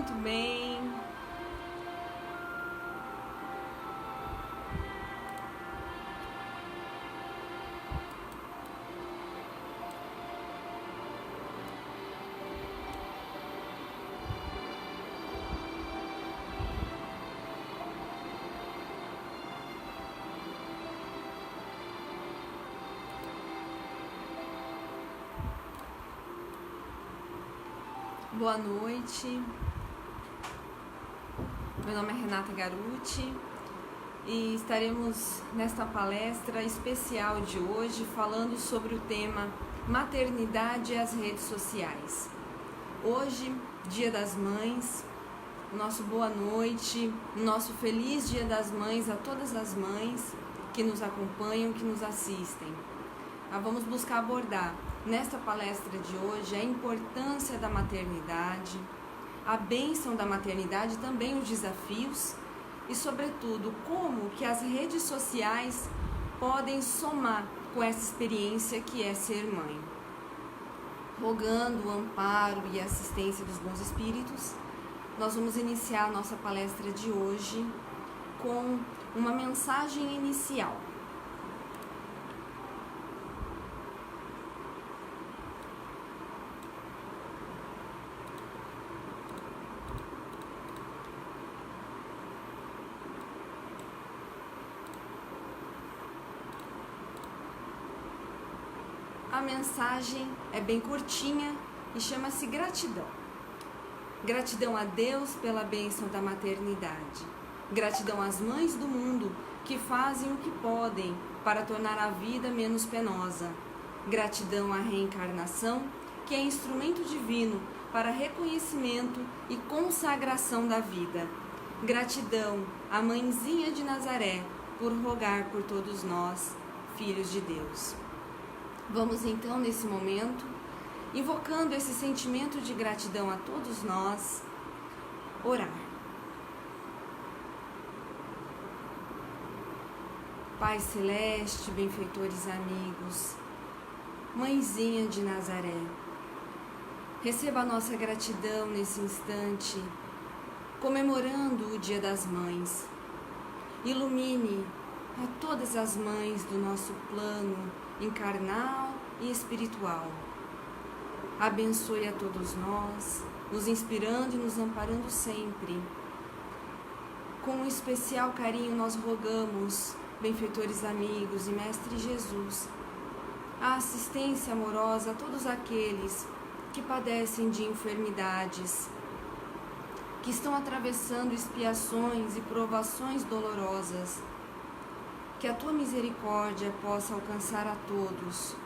Muito bem. Boa noite, meu nome é Renata Garuti e estaremos nesta palestra especial de hoje falando sobre o tema maternidade e as redes sociais. Hoje, Dia das Mães, nosso boa noite, nosso feliz Dia das Mães a todas as mães que nos acompanham, que nos assistem. Vamos buscar abordar nesta palestra de hoje a importância da maternidade, a bênção da maternidade, também os desafios e, sobretudo, como que as redes sociais podem somar com essa experiência que é ser mãe. Rogando o amparo e a assistência dos bons espíritos, nós vamos iniciar a nossa palestra de hoje com uma mensagem inicial. A mensagem é bem curtinha e chama-se gratidão. Gratidão a Deus pela bênção da maternidade. Gratidão às mães do mundo que fazem o que podem para tornar a vida menos penosa. Gratidão à reencarnação, que é instrumento divino para reconhecimento e consagração da vida. Gratidão à Mãezinha de Nazaré por rogar por todos nós, filhos de Deus. Vamos então, nesse momento, invocando esse sentimento de gratidão a todos nós, orar. Pai Celeste, benfeitores amigos, Mãezinha de Nazaré, receba a nossa gratidão nesse instante, comemorando o Dia das Mães. Ilumine a todas as mães do nosso plano encarnal e espiritual. Abençoe a todos nós, nos inspirando e nos amparando sempre. Com um especial carinho nós rogamos, benfeitores amigos e Mestre Jesus, a assistência amorosa a todos aqueles que padecem de enfermidades, que estão atravessando expiações e provações dolorosas. Que a tua misericórdia possa alcançar a todos,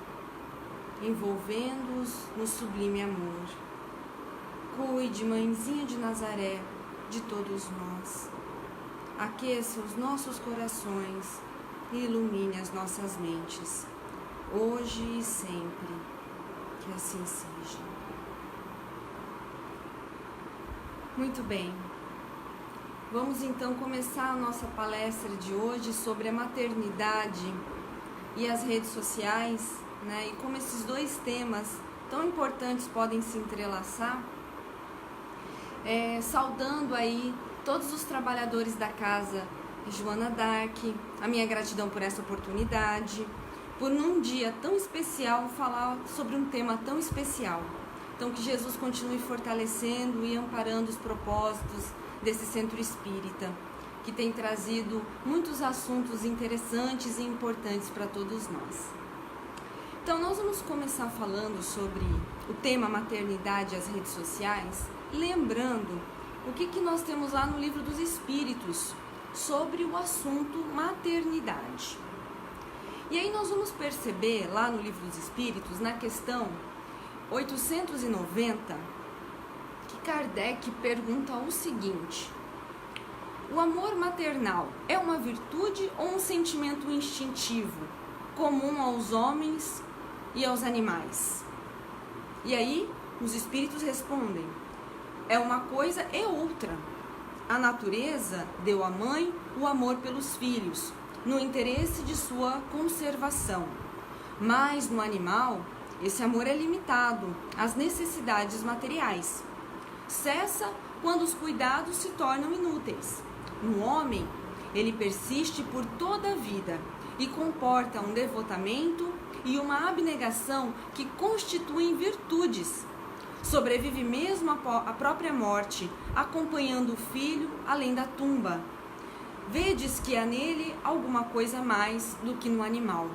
envolvendo-os no sublime amor. Cuide, Mãezinha de Nazaré, de todos nós. Aqueça os nossos corações e ilumine as nossas mentes, hoje e sempre. Que assim seja. Muito bem. Vamos então começar a nossa palestra de hoje sobre a maternidade e as redes sociais, né? E como esses dois temas tão importantes podem se entrelaçar, saudando aí todos os trabalhadores da casa Joana d'Arc, a minha gratidão por essa oportunidade, por num dia tão especial falar sobre um tema tão especial. Então que Jesus continue fortalecendo e amparando os propósitos desse centro espírita, que tem trazido muitos assuntos interessantes e importantes para todos nós. Então, nós vamos começar falando sobre o tema maternidade e as redes sociais, lembrando o que nós temos lá no Livro dos Espíritos sobre o assunto maternidade. E aí nós vamos perceber lá no Livro dos Espíritos, na questão 890, Kardec pergunta o seguinte: o amor maternal é uma virtude ou um sentimento instintivo, comum aos homens e aos animais? E aí, os espíritos respondem: é uma coisa e outra. A natureza deu à mãe o amor pelos filhos, no interesse de sua conservação. Mas no animal, esse amor é limitado às necessidades materiais. Cessa quando os cuidados se tornam inúteis. No homem, ele persiste por toda a vida e comporta um devotamento e uma abnegação que constituem virtudes. Sobrevive mesmo à própria morte, acompanhando o filho além da tumba. Vedes que há nele alguma coisa mais do que no animal.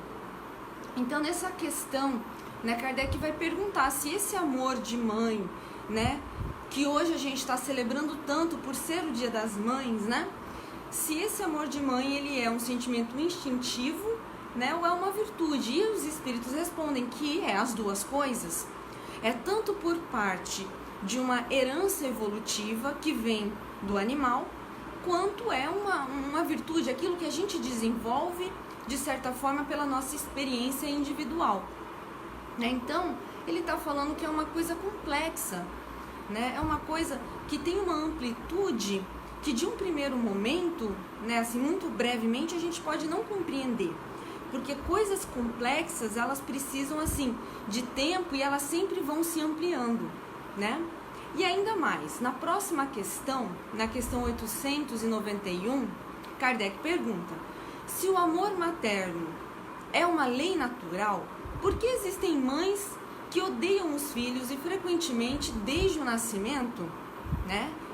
Então, nessa questão, Kardec vai perguntar se esse amor de mãe, que hoje a gente está celebrando tanto por ser o Dia das Mães, se esse amor de mãe ele é um sentimento instintivo, ou é uma virtude. E os espíritos respondem que é as duas coisas. É tanto por parte de uma herança evolutiva que vem do animal, quanto é uma virtude, aquilo que a gente desenvolve, de certa forma, pela nossa experiência individual. Então, ele está falando que é uma coisa complexa, é uma coisa que tem uma amplitude que de um primeiro momento, assim, muito brevemente, a gente pode não compreender. Porque coisas complexas, elas precisam, assim, de tempo e elas sempre vão se ampliando, E ainda mais, na próxima questão, na questão 891, Kardec pergunta: se o amor materno é uma lei natural, por que existem mães que odeiam os filhos e frequentemente desde o nascimento?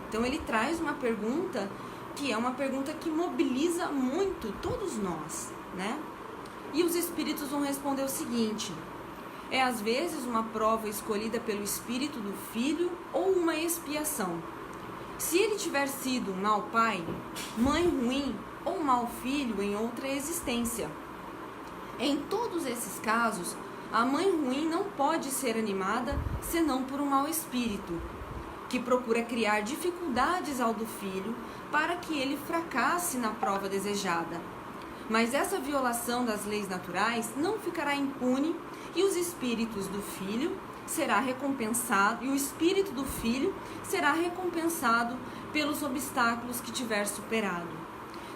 Então ele traz uma pergunta que é uma pergunta que mobiliza muito todos nós, E os espíritos vão responder o seguinte: é às vezes uma prova escolhida pelo espírito do filho ou uma expiação. Se ele tiver sido um mau pai, mãe ruim ou um mau filho em outra existência. Em todos esses casos, a mãe ruim não pode ser animada senão por um mau espírito, que procura criar dificuldades ao do filho para que ele fracasse na prova desejada. Mas essa violação das leis naturais não ficará impune e os espíritos do filho será recompensado, e o espírito do filho será recompensado pelos obstáculos que tiver superado.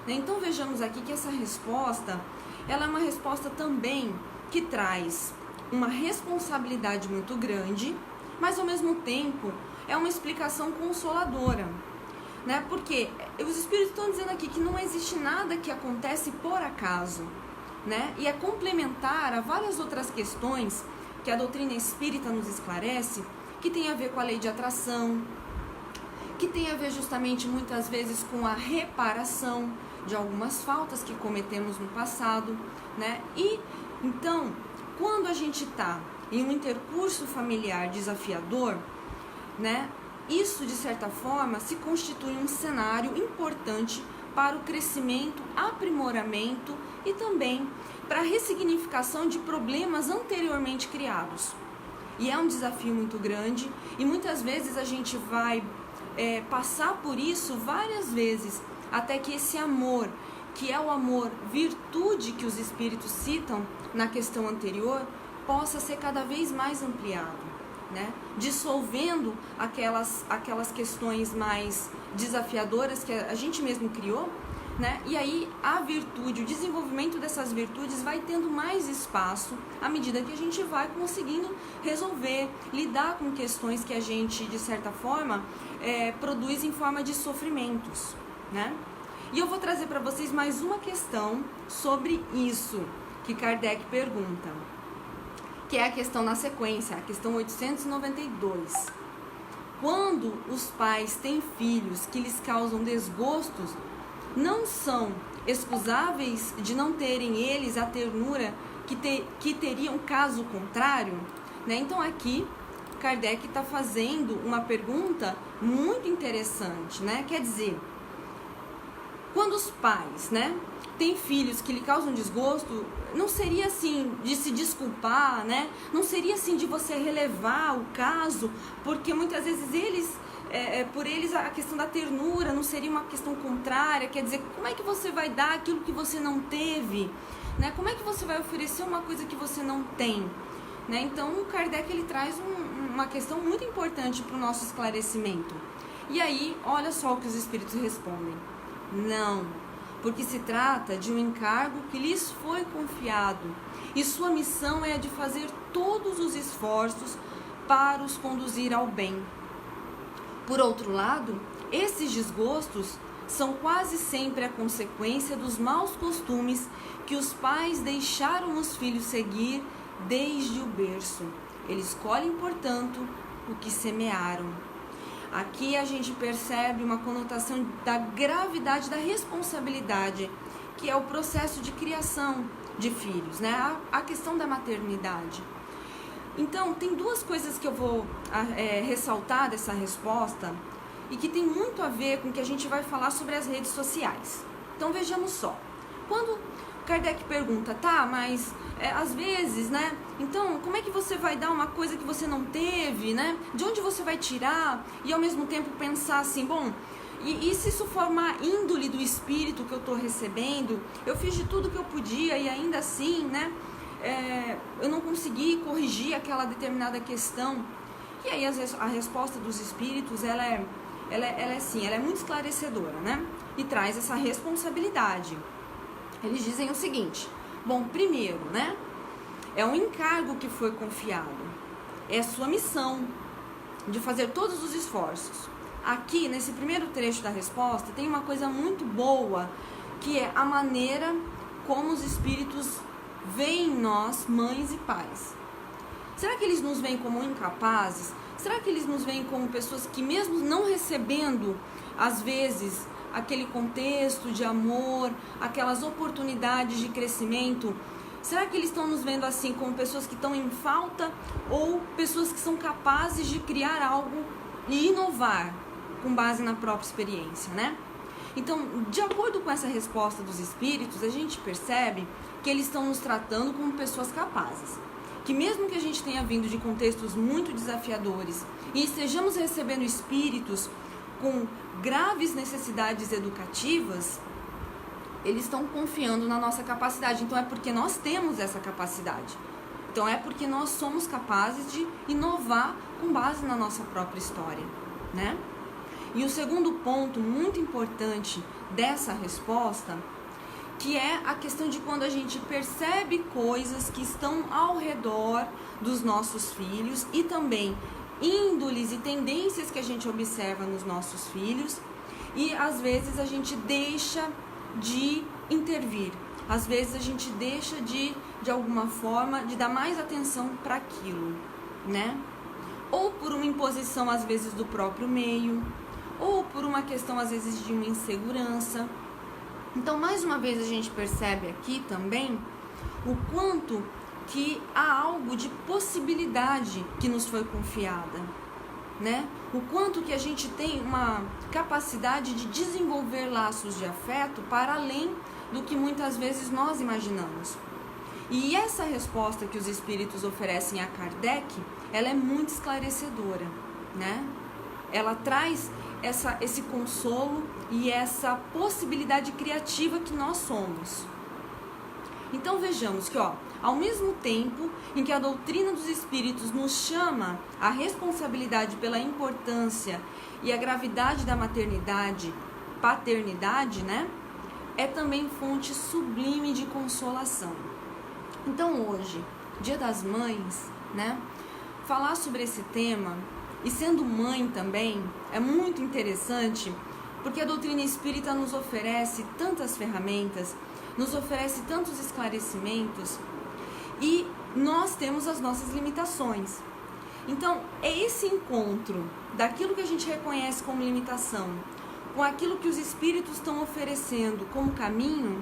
Então vejamos aqui que essa resposta, ela é uma resposta também que traz uma responsabilidade muito grande, mas ao mesmo tempo é uma explicação consoladora, Porque os espíritos estão dizendo aqui que não existe nada que acontece por acaso, E é complementar a várias outras questões que a doutrina espírita nos esclarece, que tem a ver com a lei de atração, que tem a ver justamente muitas vezes com a reparação de algumas faltas que cometemos no passado, E então, quando a gente está em um intercurso familiar desafiador, isso de certa forma se constitui um cenário importante para o crescimento, aprimoramento e também para a ressignificação de problemas anteriormente criados. E é um desafio muito grande e muitas vezes a gente vai passar por isso várias vezes, até que esse amor, que é o amor virtude que os espíritos citam na questão anterior, possa ser cada vez mais ampliado, dissolvendo aquelas questões mais desafiadoras que a gente mesmo criou, E aí a virtude, o desenvolvimento dessas virtudes vai tendo mais espaço à medida que a gente vai conseguindo resolver, lidar com questões que a gente, de certa forma, produz em forma de sofrimentos, E eu vou trazer para vocês mais uma questão sobre isso que Kardec pergunta, que é a questão na sequência, a questão 892. Quando os pais têm filhos que lhes causam desgostos, não são excusáveis de não terem eles a ternura que teriam caso contrário? Então aqui Kardec está fazendo uma pergunta muito interessante, Quer dizer, quando os pais, têm filhos que lhe causam desgosto, não seria assim de se desculpar, Não seria assim de você relevar o caso, porque muitas vezes por eles a questão da ternura não seria uma questão contrária, quer dizer, como é que você vai dar aquilo que você não teve, Como é que você vai oferecer uma coisa que você não tem, Então o Kardec ele traz uma questão muito importante para o nosso esclarecimento. E aí, olha só o que os espíritos respondem: não, porque se trata de um encargo que lhes foi confiado e sua missão é a de fazer todos os esforços para os conduzir ao bem. Por outro lado, esses desgostos são quase sempre a consequência dos maus costumes que os pais deixaram os filhos seguir desde o berço. Eles colhem, portanto, o que semearam. Aqui a gente percebe uma conotação da gravidade da responsabilidade, que é o processo de criação de filhos, né? A questão da maternidade. Então, tem duas coisas que eu vou ressaltar dessa resposta e que tem muito a ver com o que a gente vai falar sobre as redes sociais. Então, vejamos só. Quando Kardec pergunta, tá, mas às vezes, né? Então, como é que você vai dar uma coisa que você não teve, né? De onde você vai tirar? E ao mesmo tempo pensar assim, bom, e se isso for uma índole do espírito que eu estou recebendo, eu fiz de tudo que eu podia e ainda assim, né? Eu não consegui corrigir aquela determinada questão. E aí a resposta dos espíritos, ela é muito esclarecedora, né? E traz essa responsabilidade. Eles dizem o seguinte, bom, primeiro, né? É um encargo que foi confiado. É a sua missão de fazer todos os esforços. Aqui, nesse primeiro trecho da resposta, tem uma coisa muito boa, que é a maneira como os espíritos veem nós, mães e pais. Será que eles nos veem como incapazes? Será que eles nos veem como pessoas que, mesmo não recebendo, às vezes, aquele contexto de amor, aquelas oportunidades de crescimento, será que eles estão nos vendo assim como pessoas que estão em falta ou pessoas que são capazes de criar algo e inovar com base na própria experiência, né? Então, de acordo com essa resposta dos espíritos, a gente percebe que eles estão nos tratando como pessoas capazes. Que mesmo que a gente tenha vindo de contextos muito desafiadores e estejamos recebendo espíritos com graves necessidades educativas, eles estão confiando na nossa capacidade. Então é porque nós temos essa capacidade. Então é porque nós somos capazes de inovar com base na nossa própria história, né? E o segundo ponto muito importante dessa resposta, que é a questão de quando a gente percebe coisas que estão ao redor dos nossos filhos e também índoles e tendências que a gente observa nos nossos filhos e às vezes a gente deixa de intervir, às vezes a gente deixa de alguma forma, de dar mais atenção para aquilo, né? Ou por uma imposição às vezes do próprio meio, ou por uma questão às vezes de uma insegurança. Então, mais uma vez a gente percebe aqui também o quanto que há algo de possibilidade que nos foi confiada, né? O quanto que a gente tem uma capacidade de desenvolver laços de afeto para além do que muitas vezes nós imaginamos. E essa resposta que os espíritos oferecem a Kardec, ela é muito esclarecedora, né? Ela traz esse consolo e essa possibilidade criativa que nós somos. Então vejamos que, ao mesmo tempo em que a doutrina dos espíritos nos chama a responsabilidade pela importância e a gravidade da maternidade, paternidade, né? É também fonte sublime de consolação. Então hoje, Dia das Mães, né? Falar sobre esse tema, e sendo mãe também, é muito interessante, porque a doutrina espírita nos oferece tantas ferramentas, nos oferece tantos esclarecimentos, e nós temos as nossas limitações. Então, é esse encontro daquilo que a gente reconhece como limitação, com aquilo que os espíritos estão oferecendo como caminho,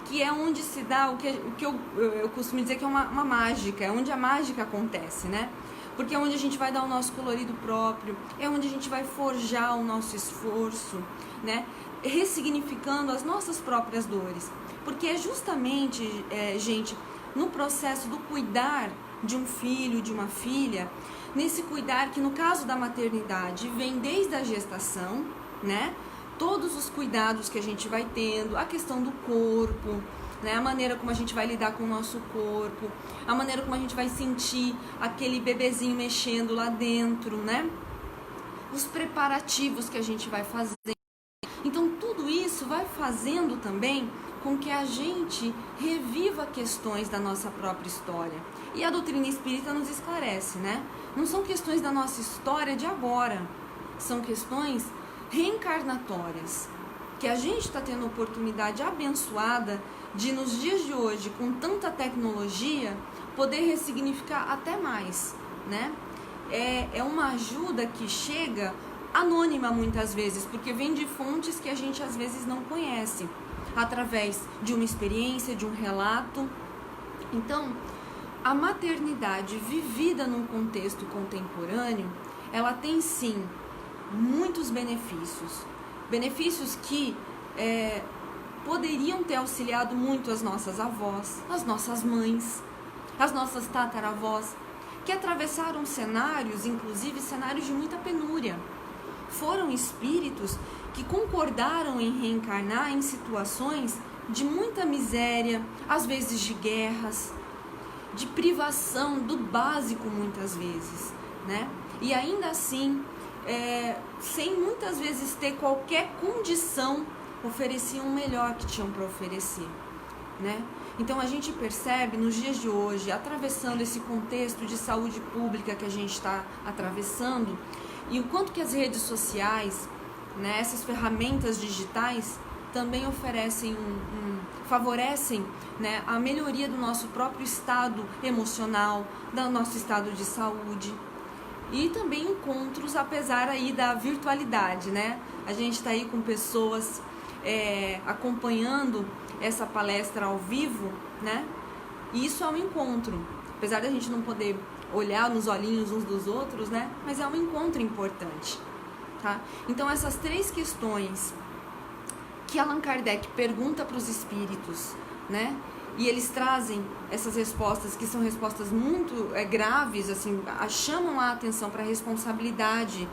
que é onde se dá o que eu costumo dizer que é uma mágica, é onde a mágica acontece, né? Porque é onde a gente vai dar o nosso colorido próprio, é onde a gente vai forjar o nosso esforço, né? Ressignificando as nossas próprias dores. Porque é justamente, gente, no processo do cuidar de um filho, de uma filha, nesse cuidar que no caso da maternidade vem desde a gestação, né? Todos os cuidados que a gente vai tendo, a questão do corpo, né? A maneira como a gente vai lidar com o nosso corpo, a maneira como a gente vai sentir aquele bebezinho mexendo lá dentro, né? Os preparativos que a gente vai fazer. Então tudo isso vai fazendo também com que a gente reviva questões da nossa própria história. E a doutrina espírita nos esclarece, né? Não são questões da nossa história de agora, são questões reencarnatórias, que a gente está tendo a oportunidade abençoada de, nos dias de hoje, com tanta tecnologia, poder ressignificar até mais, né? É uma ajuda que chega anônima muitas vezes, porque vem de fontes que a gente às vezes não conhece, através de uma experiência, de um relato. Então, a maternidade vivida num contexto contemporâneo, ela tem sim muitos benefícios. Benefícios que poderiam ter auxiliado muito as nossas avós, as nossas mães, as nossas tataravós, que atravessaram cenários, inclusive cenários de muita penúria. Foram espíritos que concordaram em reencarnar em situações de muita miséria, às vezes de guerras, de privação do básico muitas vezes, né? E ainda assim, sem muitas vezes ter qualquer condição, ofereciam o melhor que tinham para oferecer, né? Então a gente percebe nos dias de hoje, atravessando esse contexto de saúde pública que a gente está atravessando, e o quanto que as redes sociais, né, essas ferramentas digitais, também oferecem favorecem, né, a melhoria do nosso próprio estado emocional, do nosso estado de saúde. E também encontros, apesar aí da virtualidade, né? A gente está aí com pessoas acompanhando essa palestra ao vivo, né? E isso é um encontro, apesar da gente não poder olhar nos olhinhos uns dos outros, né? Mas é um encontro importante, tá? Então essas três questões que Allan Kardec pergunta para os espíritos, né? E eles trazem essas respostas, que são respostas muito graves, assim, chamam a atenção para a responsabilidade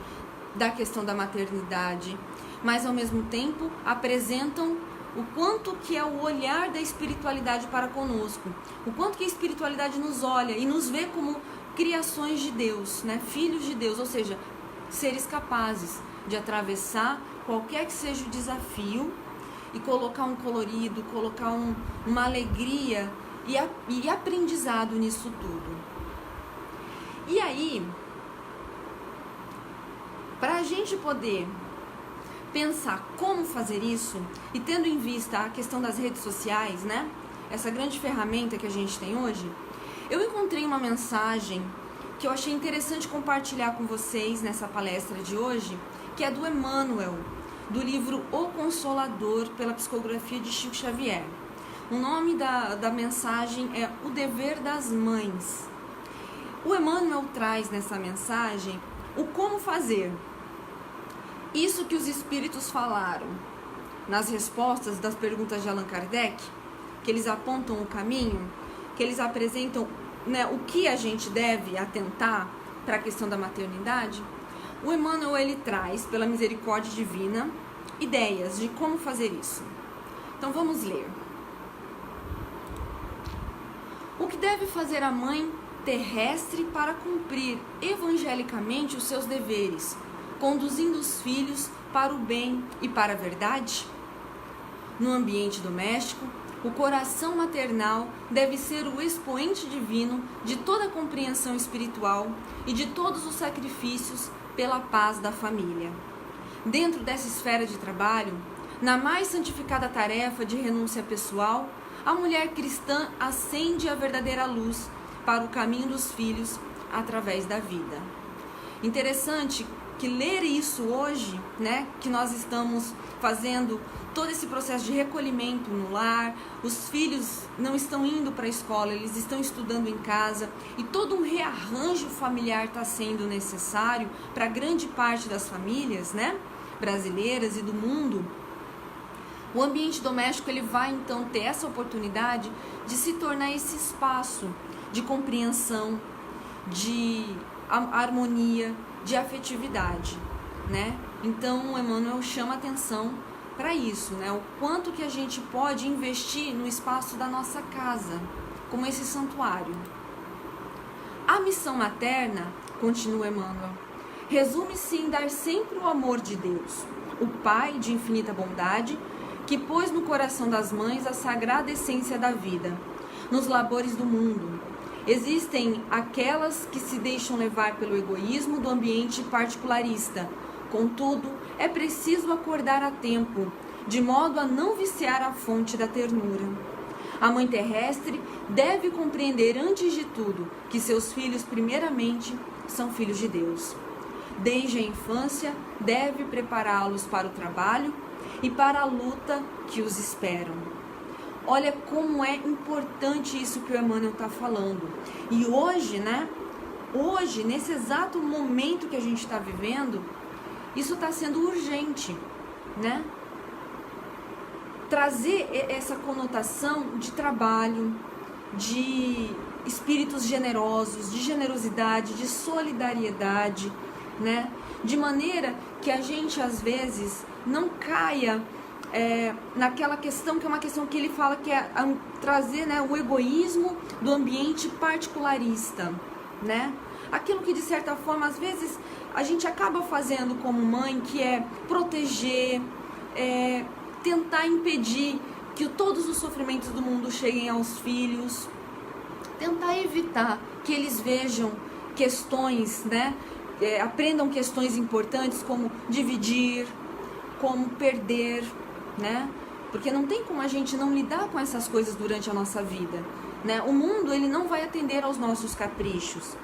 da questão da maternidade, mas ao mesmo tempo apresentam o quanto que é o olhar da espiritualidade para conosco, o quanto que a espiritualidade nos olha e nos vê como criações de Deus, né? Filhos de Deus, ou seja, seres capazes de atravessar qualquer que seja o desafio e colocar um colorido, colocar uma alegria e aprendizado nisso tudo. E aí, para a gente poder pensar como fazer isso, e tendo em vista a questão das redes sociais, né? Essa grande ferramenta que a gente tem hoje, eu encontrei uma mensagem que eu achei interessante compartilhar com vocês nessa palestra de hoje, que é do Emmanuel, do livro O Consolador, pela psicografia de Chico Xavier. O nome da mensagem é O Dever das Mães. O Emmanuel traz nessa mensagem o como fazer. Isso que os espíritos falaram nas respostas das perguntas de Allan Kardec, que eles apontam o caminho, que eles apresentam, né, o que a gente deve atentar para a questão da maternidade. O Emmanuel, ele traz, pela misericórdia divina, ideias de como fazer isso. Então vamos ler. O que deve fazer a mãe terrestre para cumprir evangelicamente os seus deveres, conduzindo os filhos para o bem e para a verdade? No ambiente doméstico, o coração maternal deve ser o expoente divino de toda a compreensão espiritual e de todos os sacrifícios pela paz da família. Dentro dessa esfera de trabalho, na mais santificada tarefa de renúncia pessoal, a mulher cristã acende a verdadeira luz para o caminho dos filhos através da vida. Interessante que ler isso hoje, né, que nós estamos fazendo todo esse processo de recolhimento no lar, os filhos não estão indo para a escola, eles estão estudando em casa, e todo um rearranjo familiar está sendo necessário para grande parte das famílias, né, brasileiras e do mundo. O ambiente doméstico, ele vai então ter essa oportunidade de se tornar esse espaço de compreensão, de harmonia, de afetividade, né? Então o Emmanuel chama atenção para isso, né? O quanto que a gente pode investir no espaço da nossa casa, como esse santuário. A missão materna, continua Emmanuel, resume-se em dar sempre o amor de Deus, o Pai de infinita bondade, que pôs no coração das mães a sagrada essência da vida, nos labores do mundo. Existem aquelas que se deixam levar pelo egoísmo do ambiente particularista, Contudo, é preciso acordar a tempo, de modo a não viciar a fonte da ternura. A mãe terrestre deve compreender antes de tudo que seus filhos, primeiramente, são filhos de Deus. Desde a infância, deve prepará-los para o trabalho e para a luta que os esperam. Olha como é importante isso que o Emmanuel está falando. E hoje, hoje, nesse exato momento que a gente está vivendo, isso está sendo urgente, Trazer essa conotação de trabalho, de espíritos generosos, de generosidade, de solidariedade, de maneira que a gente às vezes não caia naquela questão que é uma questão que ele fala que é trazer o egoísmo do ambiente particularista, aquilo que de certa forma às vezes a gente acaba fazendo como mãe, que é proteger, tentar impedir que todos os sofrimentos do mundo cheguem aos filhos, tentar evitar que eles vejam questões, aprendam questões importantes como dividir, como perder, porque não tem como a gente não lidar com essas coisas durante a nossa vida, O mundo, ele não vai atender aos nossos caprichos.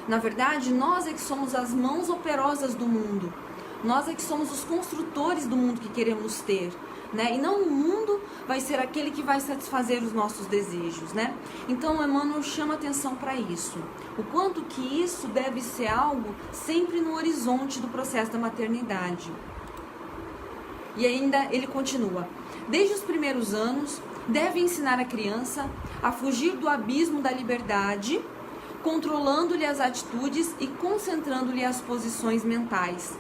Na verdade, nós é que somos as mãos operosas do mundo. Nós é que somos os construtores do mundo que queremos ter, E não o mundo vai ser aquele que vai satisfazer os nossos desejos, Então, o Emmanuel chama atenção para isso. O quanto que isso deve ser algo sempre no horizonte do processo da maternidade. E ainda ele continua. Desde os primeiros anos, deve ensinar a criança a fugir do abismo da liberdade, controlando-lhe as atitudes e concentrando-lhe as posições mentais,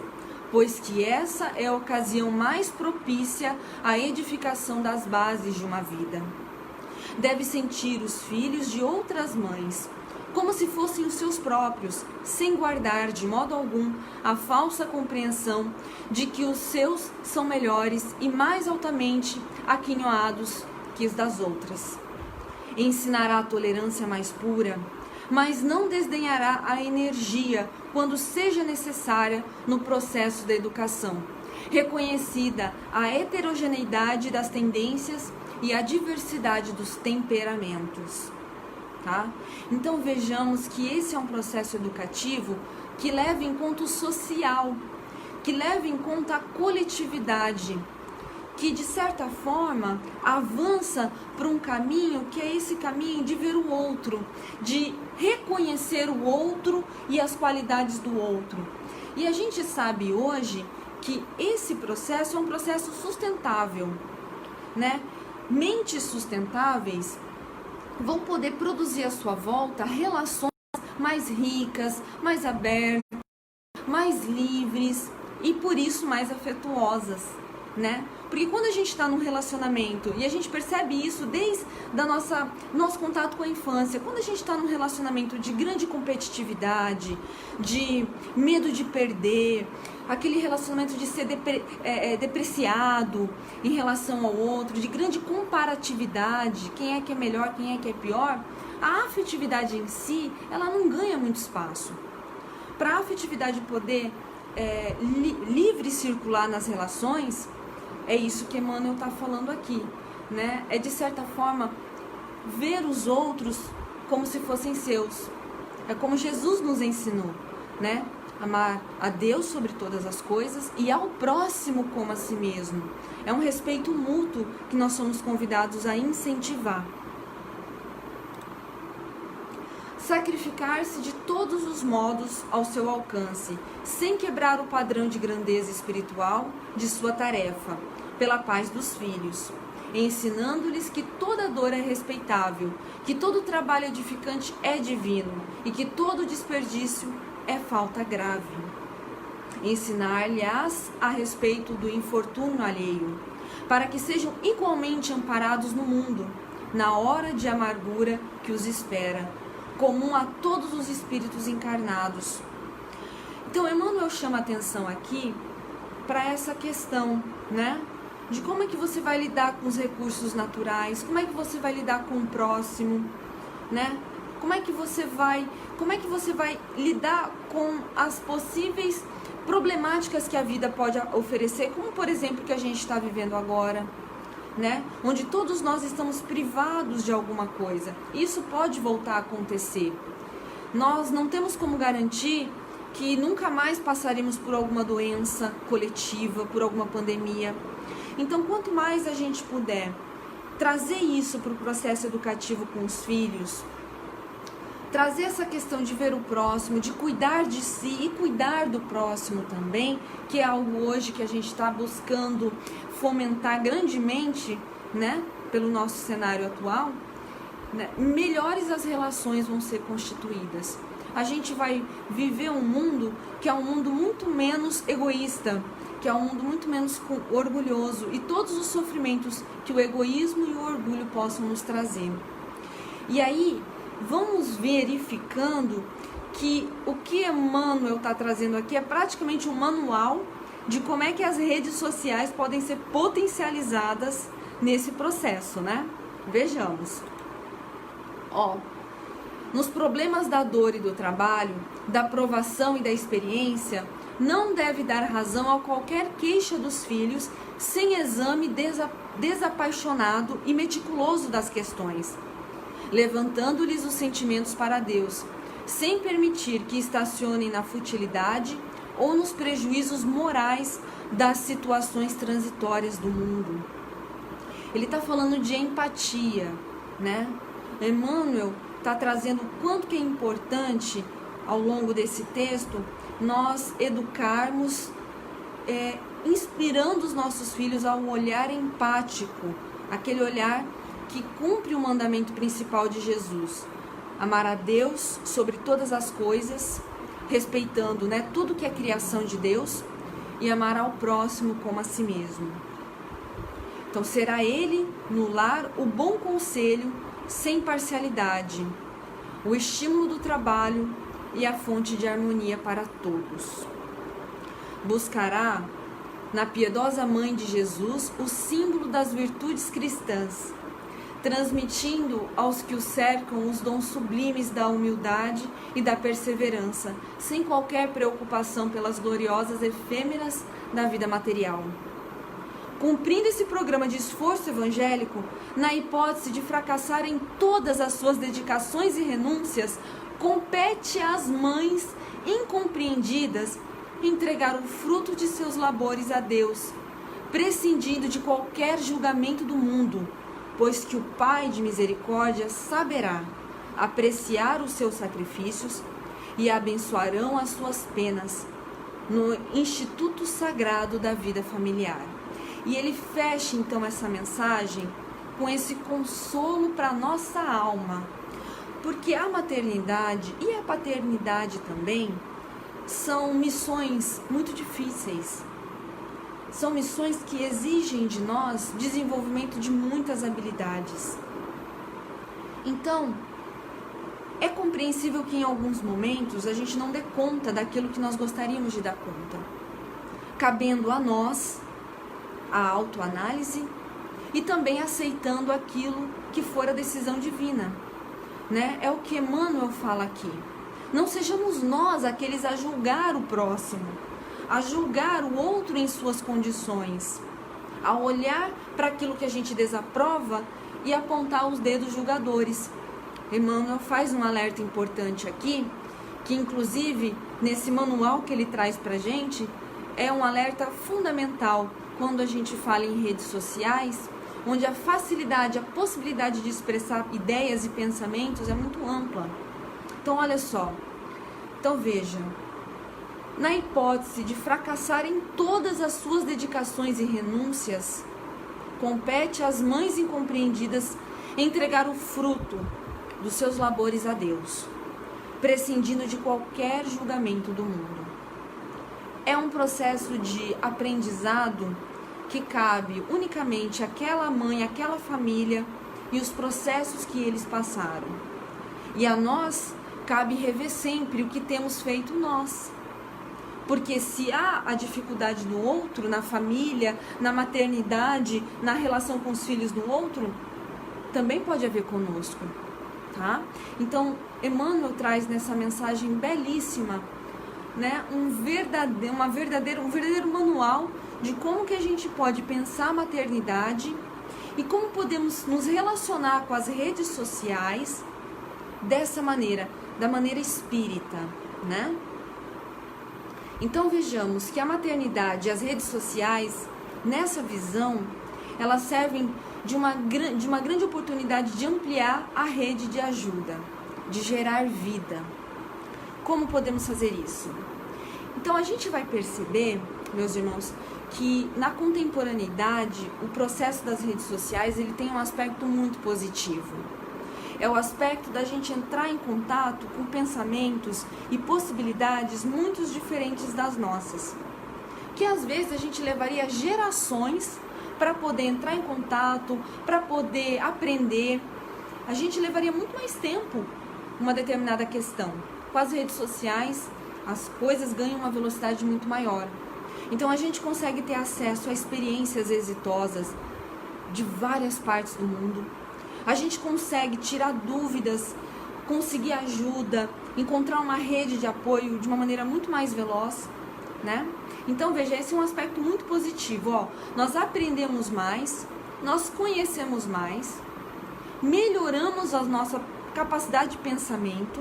pois que essa é a ocasião mais propícia à edificação das bases de uma vida. Deve sentir os filhos de outras mães, como se fossem os seus próprios, sem guardar de modo algum a falsa compreensão de que os seus são melhores e mais altamente aquinhoados que os das outras. Ensinará a tolerância mais pura, mas não desdenhará a energia quando seja necessária no processo da educação, reconhecida a heterogeneidade das tendências e a diversidade dos temperamentos. Então vejamos que esse é um processo educativo que leva em conta o social, que leva em conta a coletividade, que de certa forma avança para um caminho que é esse caminho de ver o outro, de reconhecer o outro e as qualidades do outro. E a gente sabe hoje que esse processo é um processo sustentável, Mentes sustentáveis vão poder produzir à sua volta relações mais ricas, mais abertas, mais livres e por isso mais afetuosas, Porque quando a gente está num relacionamento, e a gente percebe isso desde nosso contato com a infância, quando a gente está num relacionamento de grande competitividade, de medo de perder, aquele relacionamento de ser depreciado em relação ao outro, de grande comparatividade, quem é que é melhor, quem é que é pior, a afetividade em si, ela não ganha muito espaço. Para a afetividade poder livre circular nas relações, é isso que Emmanuel está falando aqui, É de certa forma ver os outros como se fossem seus. É como Jesus nos ensinou, Amar a Deus sobre todas as coisas e ao próximo como a si mesmo. É um respeito mútuo que nós somos convidados a incentivar. Sacrificar-se de todos os modos ao seu alcance, sem quebrar o padrão de grandeza espiritual de sua tarefa, pela paz dos filhos, ensinando-lhes que toda dor é respeitável, que todo trabalho edificante é divino e que todo desperdício é falta grave. Ensinar-lhes a respeito do infortúnio alheio, para que sejam igualmente amparados no mundo, na hora de amargura que os espera, comum a todos os espíritos encarnados. Então, Emmanuel chama atenção aqui para essa questão, de como é que você vai lidar com os recursos naturais, como é que você vai lidar com o próximo, Como é que você vai lidar com as possíveis problemáticas que a vida pode oferecer, como por exemplo que a gente está vivendo agora, né? Onde todos nós estamos privados de alguma coisa. Isso pode voltar a acontecer. Nós não temos como garantir que nunca mais passaremos por alguma doença coletiva, por alguma pandemia. Então, quanto mais a gente puder trazer isso para o processo educativo com os filhos, trazer essa questão de ver o próximo, de cuidar de si e cuidar do próximo também, que é algo hoje que a gente está buscando fomentar grandemente, né, pelo nosso cenário atual, né, melhores as relações vão ser constituídas. A gente vai viver um mundo que é um mundo muito menos egoísta, que é um mundo muito menos orgulhoso, e todos os sofrimentos que o egoísmo e o orgulho possam nos trazer. E aí, vamos verificando que o que Emmanuel está trazendo aqui é praticamente um manual de como é que as redes sociais podem ser potencializadas nesse processo, né? Vejamos. Nos problemas da dor e do trabalho, da provação e da experiência, não deve dar razão a qualquer queixa dos filhos sem exame desapaixonado e meticuloso das questões, levantando-lhes os sentimentos para Deus, sem permitir que estacionem na futilidade ou nos prejuízos morais das situações transitórias do mundo. Ele está falando de empatia, né? Emmanuel está trazendo o quanto que é importante, ao longo desse texto, nós educarmos, inspirando os nossos filhos a um olhar empático, aquele olhar que cumpre o mandamento principal de Jesus: amar a Deus sobre todas as coisas, respeitando, né, tudo que é criação de Deus, e amar ao próximo como a si mesmo. Então será ele, no lar, o bom conselho, sem parcialidade, o estímulo do trabalho e a fonte de harmonia para todos. Buscará, na piedosa mãe de Jesus, o símbolo das virtudes cristãs, transmitindo aos que o cercam os dons sublimes da humildade e da perseverança, sem qualquer preocupação pelas gloriosas efêmeras da vida material. Cumprindo esse programa de esforço evangélico, na hipótese de fracassar em todas as suas dedicações e renúncias, compete às mães incompreendidas entregar o fruto de seus labores a Deus, prescindindo de qualquer julgamento do mundo, pois que o Pai de misericórdia saberá apreciar os seus sacrifícios e abençoarão as suas penas no instituto sagrado da vida familiar. E ele fecha então essa mensagem com esse consolo para a nossa alma, porque a maternidade e a paternidade também são missões muito difíceis. São missões que exigem de nós desenvolvimento de muitas habilidades. Então, é compreensível que em alguns momentos a gente não dê conta daquilo que nós gostaríamos de dar conta, cabendo a nós a autoanálise e também aceitando aquilo que for a decisão divina, né? É o que Emmanuel fala aqui. Não sejamos nós aqueles a julgar o próximo, a julgar o outro em suas condições, a olhar para aquilo que a gente desaprova e apontar os dedos julgadores. Emmanuel faz um alerta importante aqui, que inclusive nesse manual que ele traz para a gente, é um alerta fundamental quando a gente fala em redes sociais, onde a facilidade, a possibilidade de expressar ideias e pensamentos é muito ampla. Então, olha só. Então, veja. Na hipótese de fracassar em todas as suas dedicações e renúncias, compete às mães incompreendidas entregar o fruto dos seus labores a Deus, prescindindo de qualquer julgamento do mundo. É um processo de aprendizado que cabe unicamente àquela mãe, àquela família e os processos que eles passaram. E a nós cabe rever sempre o que temos feito nós. Porque se há a dificuldade no outro, na família, na maternidade, na relação com os filhos do outro, também pode haver conosco, tá? Então, Emmanuel traz nessa mensagem belíssima né, um verdadeiro manual de como que a gente pode pensar a maternidade e como podemos nos relacionar com as redes sociais dessa maneira, da maneira espírita, né? Então vejamos que a maternidade e as redes sociais, nessa visão, elas servem de uma grande oportunidade de ampliar a rede de ajuda, de gerar vida. Como podemos fazer isso? Então a gente vai perceber, meus irmãos, que na contemporaneidade o processo das redes sociais ele tem um aspecto muito positivo. É o aspecto da gente entrar em contato com pensamentos e possibilidades muito diferentes das nossas, que às vezes a gente levaria gerações para poder entrar em contato, para poder aprender. A gente levaria muito mais tempo uma determinada questão. Com as redes sociais, as coisas ganham uma velocidade muito maior. Então a gente consegue ter acesso a experiências exitosas de várias partes do mundo. A gente consegue tirar dúvidas, conseguir ajuda, encontrar uma rede de apoio de uma maneira muito mais veloz, né? Então veja, esse é um aspecto muito positivo, ó. Nós aprendemos mais, nós conhecemos mais, melhoramos a nossa capacidade de pensamento,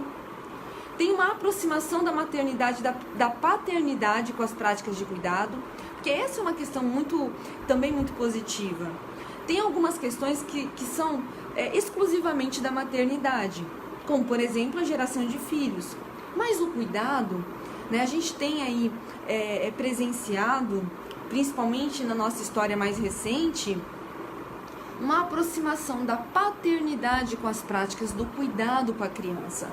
tem uma aproximação da maternidade, da paternidade com as práticas de cuidado, porque essa é uma questão também muito positiva. Tem algumas questões que são exclusivamente da maternidade, como por exemplo a geração de filhos, mas o cuidado, né, a gente tem aí presenciado, principalmente na nossa história mais recente, uma aproximação da paternidade com as práticas do cuidado com a criança.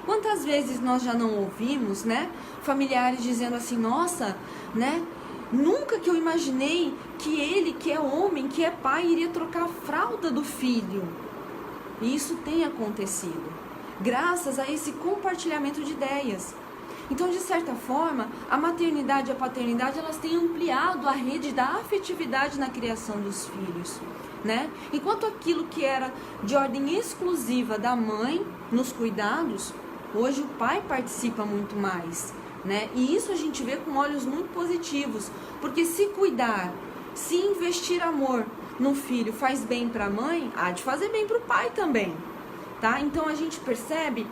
Quantas vezes nós já não ouvimos, né, familiares dizendo assim, nossa, né, nunca que eu imaginei que ele, que é homem, que é pai, iria trocar a fralda do filho. E isso tem acontecido, graças a esse compartilhamento de ideias. Então, de certa forma, a maternidade e a paternidade, elas têm ampliado a rede da afetividade na criação dos filhos, né? Enquanto aquilo que era de ordem exclusiva da mãe nos cuidados, hoje o pai participa muito mais, né? E isso a gente vê com olhos muito positivos, porque se cuidar, se investir amor no filho faz bem para a mãe, há de fazer bem para o pai também, tá? Então a gente percebe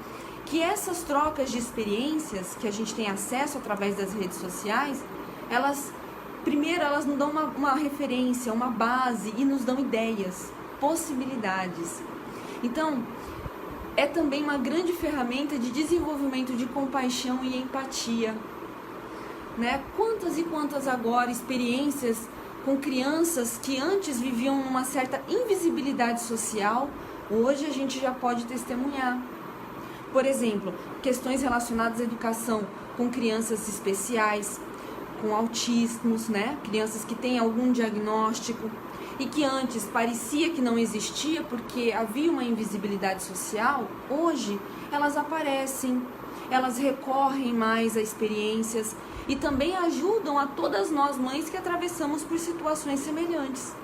que essas trocas de experiências que a gente tem acesso através das redes sociais, elas nos dão uma referência, uma base e nos dão ideias, possibilidades. Então, é também uma grande ferramenta de desenvolvimento de compaixão e empatia, né? Quantas e quantas agora experiências com crianças que antes viviam uma certa invisibilidade social, hoje a gente já pode testemunhar. Por exemplo, questões relacionadas à educação com crianças especiais, com autismos, né? Crianças que têm algum diagnóstico e que antes parecia que não existia porque havia uma invisibilidade social, hoje elas aparecem, elas recorrem mais a experiências e também ajudam a todas nós mães que atravessamos por situações semelhantes.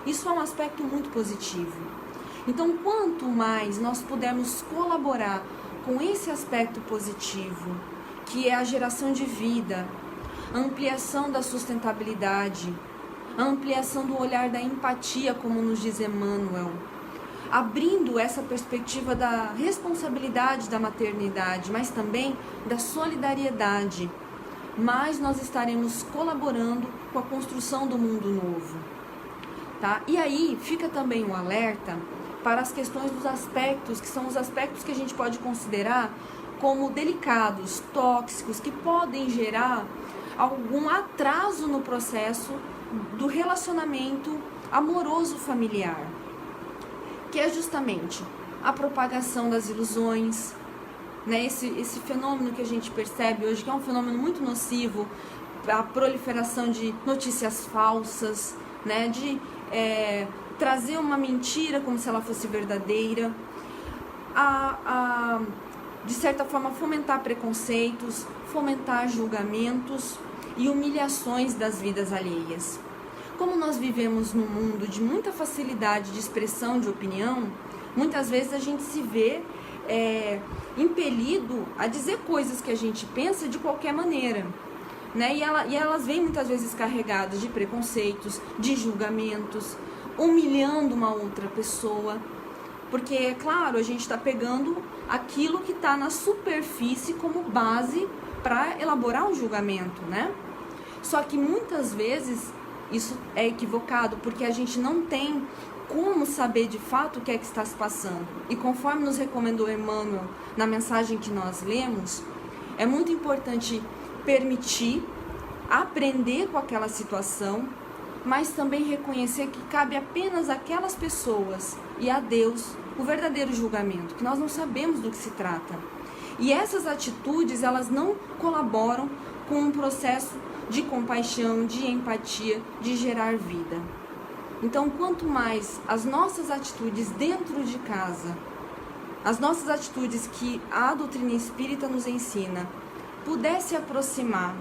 Isso é um aspecto muito positivo. Então, quanto mais nós pudermos colaborar com esse aspecto positivo, que é a geração de vida, a ampliação da sustentabilidade, a ampliação do olhar da empatia, como nos diz Emmanuel, abrindo essa perspectiva da responsabilidade da maternidade, mas também da solidariedade, mais nós estaremos colaborando com a construção do mundo novo, tá? E aí fica também um alerta para as questões dos aspectos, que são os aspectos que a gente pode considerar como delicados, tóxicos, que podem gerar algum atraso no processo do relacionamento amoroso familiar, que é justamente a propagação das ilusões, né? Esse fenômeno que a gente percebe hoje, que é um fenômeno muito nocivo, a proliferação de notícias falsas, né? De trazer uma mentira como se ela fosse verdadeira, de certa forma fomentar preconceitos, fomentar julgamentos e humilhações das vidas alheias. Como nós vivemos num mundo de muita facilidade de expressão de opinião, muitas vezes a gente se vê impelido a dizer coisas que a gente pensa de qualquer maneira, né? E elas vêm muitas vezes carregadas de preconceitos, de julgamentos, humilhando uma outra pessoa, porque, é claro, a gente está pegando aquilo que está na superfície como base para elaborar um julgamento, né? Só que muitas vezes isso é equivocado, porque a gente não tem como saber de fato o que é que está se passando. E conforme nos recomendou Emmanuel na mensagem que nós lemos, é muito importante permitir, aprender com aquela situação, mas também reconhecer que cabe apenas àquelas pessoas e a Deus o verdadeiro julgamento, que nós não sabemos do que se trata. E essas atitudes, elas não colaboram com um processo de compaixão, de empatia, de gerar vida. Então, quanto mais as nossas atitudes dentro de casa, as nossas atitudes que a doutrina espírita nos ensina, pudesse aproximar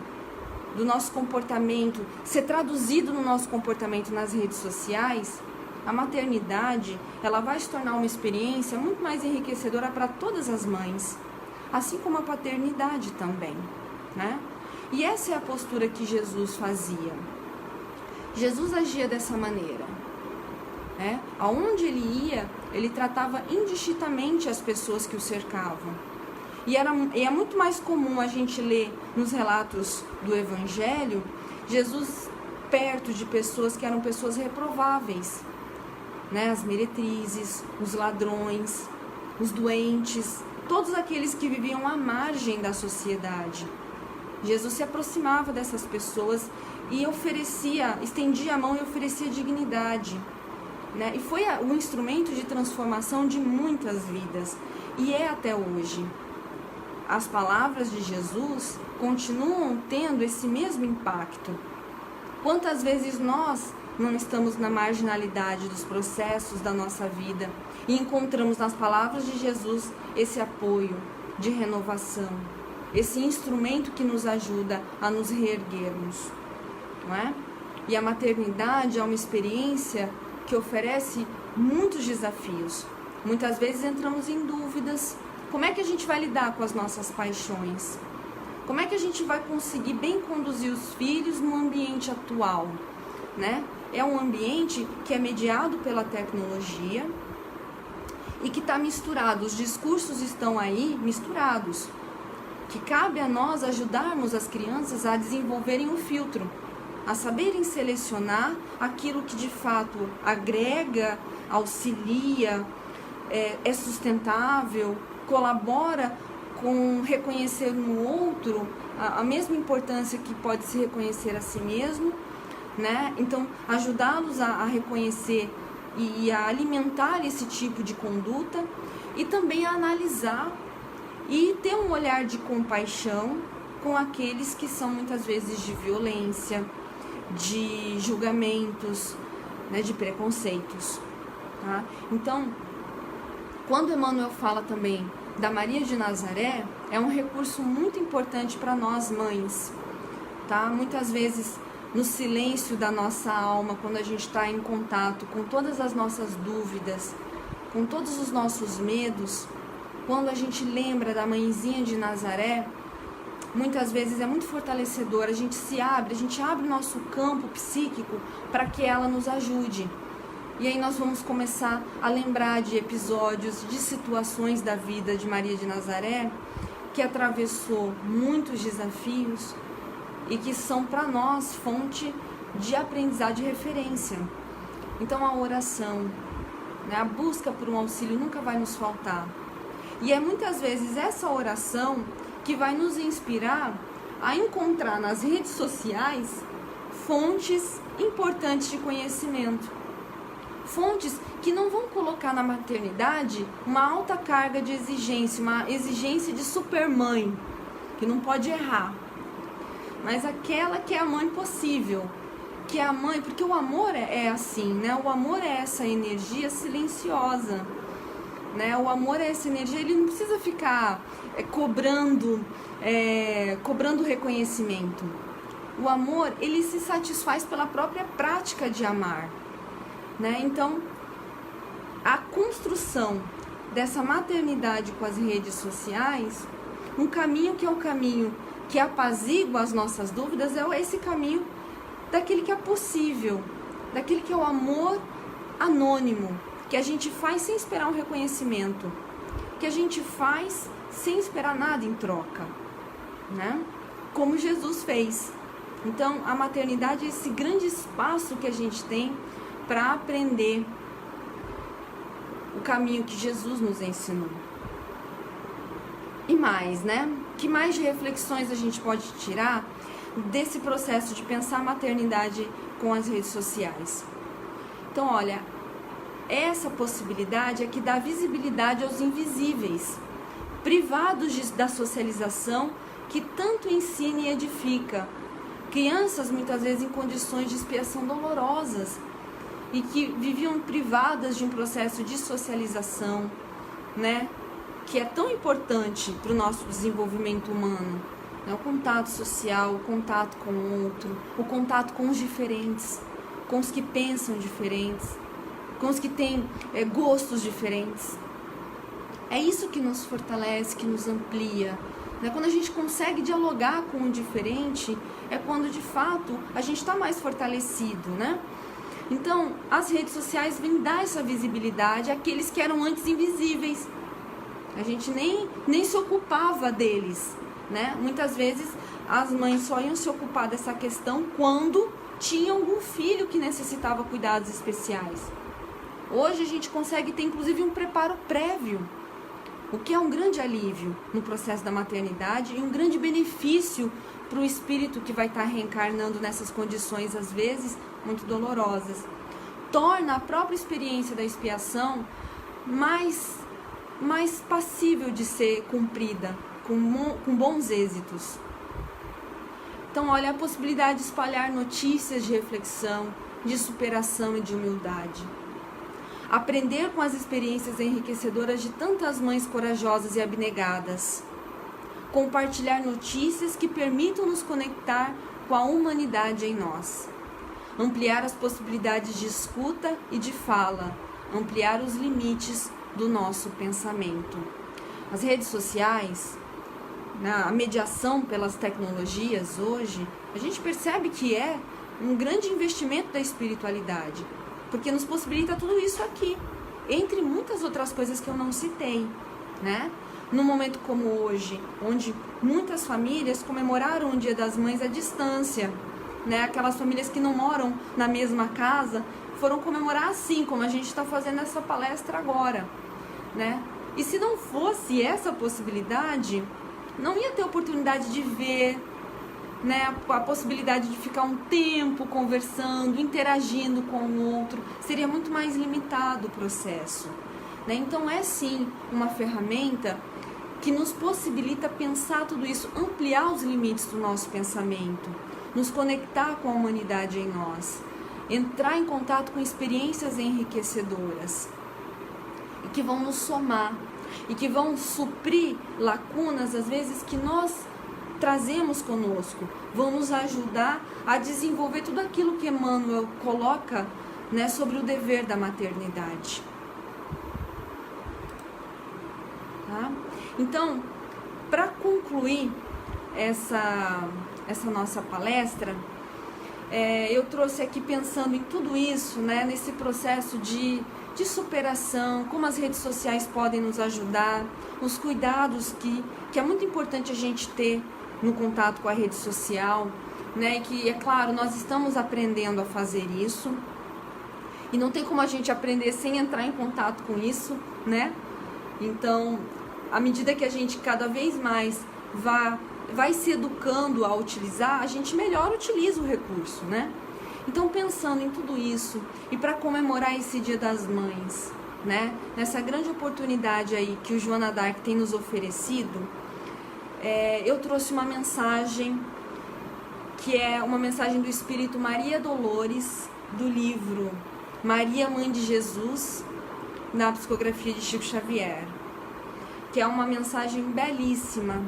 do nosso comportamento, ser traduzido no nosso comportamento nas redes sociais, a maternidade, ela vai se tornar uma experiência muito mais enriquecedora para todas as mães, assim como a paternidade também, né? E essa é a postura que Jesus fazia. Jesus agia dessa maneira, né? Aonde ele ia, ele tratava indistintamente as pessoas que o cercavam. E é muito mais comum a gente ler nos relatos do Evangelho, Jesus perto de pessoas que eram pessoas reprováveis, né? As meretrizes, os ladrões, os doentes, todos aqueles que viviam à margem da sociedade. Jesus se aproximava dessas pessoas e estendia a mão e oferecia dignidade, né? E foi um instrumento de transformação de muitas vidas, e é até hoje. As palavras de Jesus continuam tendo esse mesmo impacto. Quantas vezes nós não estamos na marginalidade dos processos da nossa vida e encontramos nas palavras de Jesus esse apoio de renovação, esse instrumento que nos ajuda a nos reerguermos, não é? E a maternidade é uma experiência que oferece muitos desafios. Muitas vezes entramos em dúvidas. Como é que a gente vai lidar com as nossas paixões? Como é que a gente vai conseguir bem conduzir os filhos no ambiente atual, né? É um ambiente que é mediado pela tecnologia e que está misturado. Os discursos estão aí misturados. Que cabe a nós ajudarmos as crianças a desenvolverem um filtro, a saberem selecionar aquilo que de fato agrega, auxilia, é sustentável, colabora com reconhecer no outro a mesma importância que pode se reconhecer a si mesmo, né? Então, ajudá-los a reconhecer e a alimentar esse tipo de conduta e também a analisar e ter um olhar de compaixão com aqueles que são muitas vezes de violência, de julgamentos, né, de preconceitos, tá? Então, quando Emmanuel fala também da Maria de Nazaré, é um recurso muito importante para nós mães, tá? Muitas vezes no silêncio da nossa alma, quando a gente está em contato com todas as nossas dúvidas, com todos os nossos medos, quando a gente lembra da mãezinha de Nazaré, muitas vezes é muito fortalecedor, a gente abre o nosso campo psíquico para que ela nos ajude. E aí nós vamos começar a lembrar de episódios, de situações da vida de Maria de Nazaré, que atravessou muitos desafios e que são para nós fonte de aprendizado, de referência. Então a oração, né, a busca por um auxílio nunca vai nos faltar. E é muitas vezes essa oração que vai nos inspirar a encontrar nas redes sociais fontes importantes de conhecimento. Fontes que não vão colocar na maternidade uma alta carga de exigência, uma exigência de supermãe, que não pode errar. Mas aquela que é a mãe possível, que é a mãe, porque o amor é assim, né? O amor é essa energia silenciosa, né? O amor é essa energia, ele não precisa ficar cobrando reconhecimento. O amor, ele se satisfaz pela própria prática de amar, né? Então, a construção dessa maternidade com as redes sociais, um caminho que é o caminho que apazigua as nossas dúvidas, é esse caminho daquele que é possível, daquele que é o amor anônimo, que a gente faz sem esperar um reconhecimento, que a gente faz sem esperar nada em troca, né? Como Jesus fez. Então, a maternidade é esse grande espaço que a gente tem para aprender o caminho que Jesus nos ensinou. E mais, né? Que mais de reflexões a gente pode tirar desse processo de pensar a maternidade com as redes sociais? Então, olha, essa possibilidade é que dá visibilidade aos invisíveis, privados da socialização que tanto ensina e edifica. Crianças, muitas vezes, em condições de expiação dolorosas e que viviam privadas de um processo de socialização, né? Que é tão importante para o nosso desenvolvimento humano, né? O contato social, o contato com o outro, o contato com os diferentes, com os que pensam diferentes, com os que têm gostos diferentes. É isso que nos fortalece, que nos amplia, né? Quando a gente consegue dialogar com o diferente, é quando de fato a gente está mais fortalecido, né? Então, as redes sociais vêm dar essa visibilidade àqueles que eram antes invisíveis. A gente nem se ocupava deles, né? Muitas vezes as mães só iam se ocupar dessa questão quando tinha algum filho que necessitava cuidados especiais. Hoje a gente consegue ter inclusive um preparo prévio, o que é um grande alívio no processo da maternidade e um grande benefício para o espírito que vai estar reencarnando nessas condições, às vezes, muito dolorosas. Torna a própria experiência da expiação mais passível de ser cumprida, com bons êxitos. Então, olha, a possibilidade de espalhar notícias de reflexão, de superação e de humildade. Aprender com as experiências enriquecedoras de tantas mães corajosas e abnegadas. Compartilhar notícias que permitam nos conectar com a humanidade em nós. Ampliar as possibilidades de escuta e de fala. Ampliar os limites do nosso pensamento. As redes sociais, a mediação pelas tecnologias hoje, a gente percebe que é um grande investimento da espiritualidade, porque nos possibilita tudo isso aqui, entre muitas outras coisas que eu não citei, né? Num momento como hoje, onde muitas famílias comemoraram o Dia das Mães à distância, né? Aquelas famílias que não moram na mesma casa foram comemorar assim, como a gente está fazendo essa palestra agora, né? E se não fosse essa possibilidade, não ia ter oportunidade de ver, né, a possibilidade de ficar um tempo conversando, interagindo com o outro, seria muito mais limitado o processo, né? Então é sim uma ferramenta que nos possibilita pensar tudo isso, ampliar os limites do nosso pensamento, nos conectar com a humanidade em nós, entrar em contato com experiências enriquecedoras e que vão nos somar e que vão suprir lacunas, às vezes, que nós trazemos conosco, vão nos ajudar a desenvolver tudo aquilo que Emmanuel coloca, né, sobre o dever da maternidade. Tá? Então, para concluir essa nossa palestra, eu trouxe aqui pensando em tudo isso, né, nesse processo de superação, como as redes sociais podem nos ajudar, os cuidados que é muito importante a gente ter no contato com a rede social, né? E que, é claro, nós estamos aprendendo a fazer isso e não tem como a gente aprender sem entrar em contato com isso, né? Então, à medida que a gente cada vez mais vai se educando a utilizar, a gente melhor utiliza o recurso, né? Então, pensando em tudo isso e para comemorar esse Dia das Mães, né? Nessa grande oportunidade aí que o Joana d'Arc tem nos oferecido, eu trouxe uma mensagem que é uma mensagem do Espírito Maria Dolores, do livro Maria, Mãe de Jesus, na psicografia de Chico Xavier, que é uma mensagem belíssima,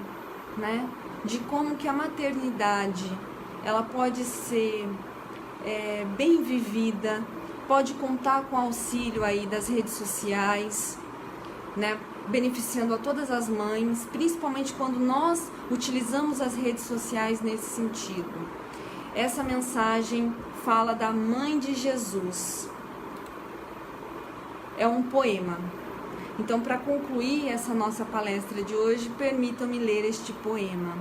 né? De como que a maternidade ela pode ser bem vivida, pode contar com o auxílio aí das redes sociais, né, beneficiando a todas as mães, principalmente quando nós utilizamos as redes sociais nesse sentido. Essa mensagem fala da mãe de Jesus. É um poema. Então, para concluir essa nossa palestra de hoje, permitam-me ler este poema.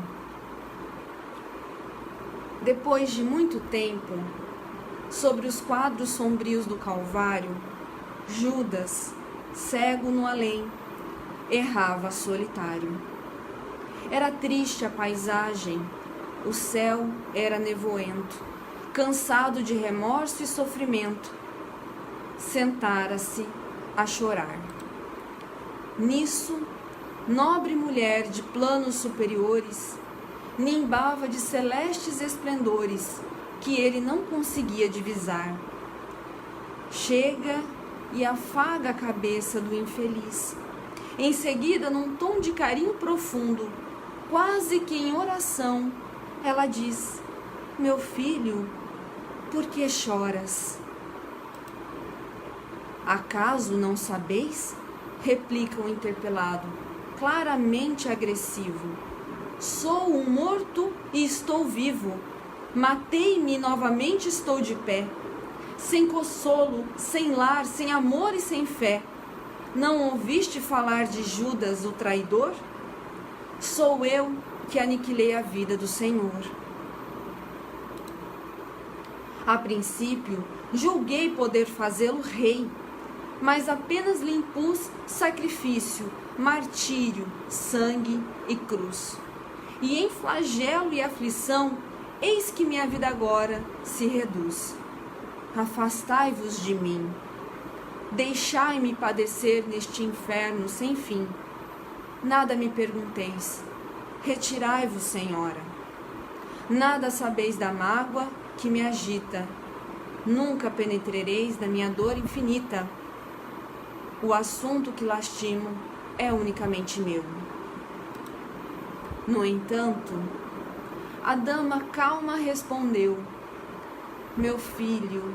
Depois de muito tempo, sobre os quadros sombrios do Calvário, Judas, cego no além, errava solitário. Era triste a paisagem, o céu era nevoento, cansado de remorso e sofrimento, sentara-se a chorar. Nisso, nobre mulher de planos superiores, nimbava de celestes esplendores que ele não conseguia divisar. Chega e afaga a cabeça do infeliz. Em seguida, num tom de carinho profundo, quase que em oração, ela diz: meu filho, por que choras? Acaso não sabeis? Replica o interpelado, claramente agressivo. Sou um morto e estou vivo. Matei-me e novamente estou de pé. Sem consolo, sem lar, sem amor e sem fé. Não ouviste falar de Judas, o traidor? Sou eu que aniquilei a vida do Senhor. A princípio, julguei poder fazê-lo rei, mas apenas lhe impus sacrifício, martírio, sangue e cruz. E em flagelo e aflição, eis que minha vida agora se reduz. Afastai-vos de mim. Deixai-me padecer neste inferno sem fim. Nada me pergunteis. Retirai-vos, Senhora. Nada sabeis da mágoa que me agita. Nunca penetrereis da minha dor infinita. O assunto que lastimo é unicamente meu. No entanto, a dama calma respondeu: meu filho,